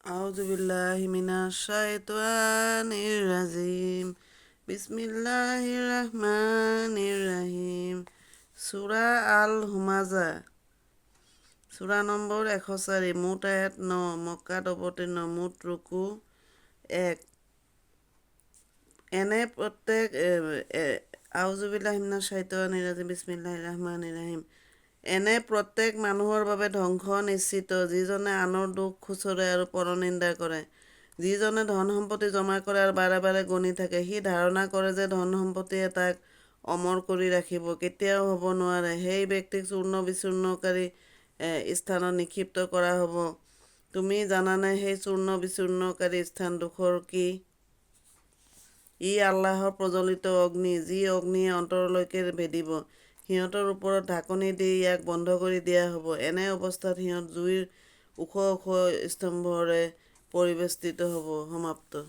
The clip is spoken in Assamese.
আউযুবিল্লাহি মিনাশ শাইতানিৰ ৰাজিম। বিসমিল্লাহিৰ ৰহমানিৰ ৰহিম। সূৰা আল হুমাজা, সূৰা নম্বৰ 104, মুঠ আয়াত 9, মক্কাত অৱতীৰ্ণ, মুঠ ৰুকু 1। এনে প্ৰত্যেক আউযুবিল্লাহি মিনাশ শাইতানিৰ ৰাজিম, বিসমিল্লাহিৰ ৰহমানিৰ ৰহিম। এনে প্ৰত্যেক মানুহৰ বাবে ধ্বংস নিশ্চিত, যিজনে আনৰ দুখ খুচৰে আৰু পৰনিন্দা কৰে, যিজনে ধন সম্পত্তি জমা কৰে আৰু বাৰে বাৰে গণি থাকে। সি ধাৰণা কৰে যে ধন সম্পত্তিয়ে তাক অমৰ কৰি ৰাখিব, কেতিয়াও হ'ব নোৱাৰে। সেই ব্যক্তিক চূৰ্ণ বিচূৰ্ণকাৰী স্থানত নিক্ষিপ্ত কৰা হ'ব। তুমি জানানে সেই চূৰ্ণ বিচূৰ্ণকাৰী স্থান দুখৰ কি? ই আল্লাহৰ প্ৰজ্বলিত অগ্নি, যি অগ্নিয়ে অন্তৰলৈকে ভেদিব। সিহঁতৰ ওপৰত ঢাকনি দি ইয়াক বন্ধ কৰি দিয়া হ'ব। এনে অৱস্থাত সিহঁত জুইৰ ওখ ওখ স্তম্ভৰে পৰিবেষ্টিত হ'ব। সমাপ্ত।